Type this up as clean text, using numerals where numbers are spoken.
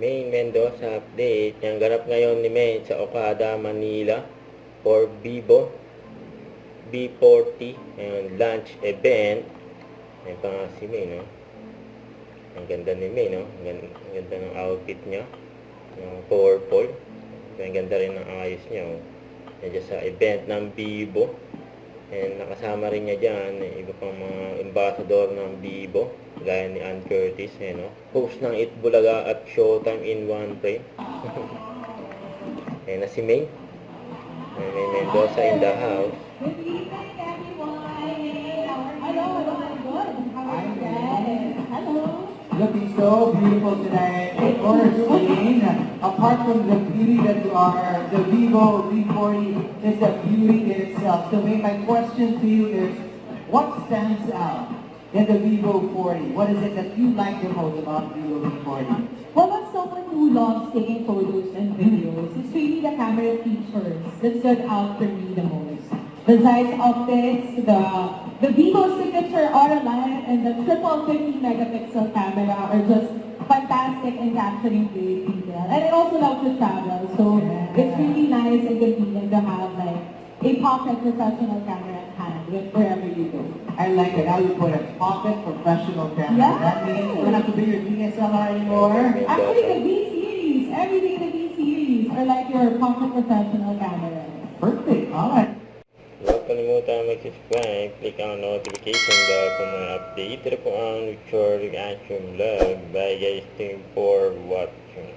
May Mendoza update. Yung ganap ngayon ni May sa Okada, Manila for Vivo B40 and launch event. Ayan pa nga si May, no? Ang ganda ni May, no? Ang ganda ng outfit niya. Yung purple. Ang ganda rin ng ayos niya, oh. Yan sa event ng Vivo. And nakasama rin niya dyan, iba pang mga ambassador ng Vivo. Gaya ni Ann Curtis, no? Host ng Itbulaga at Showtime in one frame. Ayan na si May. May Mendoza in the house. Good evening, everyone. Hello, good. How are you guys? Hello. Looking so beautiful today. Of course, Jane, apart from the beauty that you are, the Vivo V40 is a beauty in itself. So my question to you is, what stands out in the Vivo 40? What is it that you like the most about Vivo V40? Well, as someone who loves taking photos and videos, it's really the camera features that stood out for me the most. Besides optics, the Vivo signature aura light and the triple 50 megapixel camera are just fantastic in capturing great detail. And I also love to travel, so it's really nice and convenient to have like a pocket professional camera at hand wherever you go. I like it. How you put a pocket professional camera. Yeah. That means you don't have to be your DSLR anymore. Actually, the V-series, everything in the V-series are like your pocket professional camera. Perfect. All right. Huwag kalimutan mag-subscribe, click ang notification bell for mga update. Ito po ang Richard Reaction Vlog. Bye guys, thank you for watching.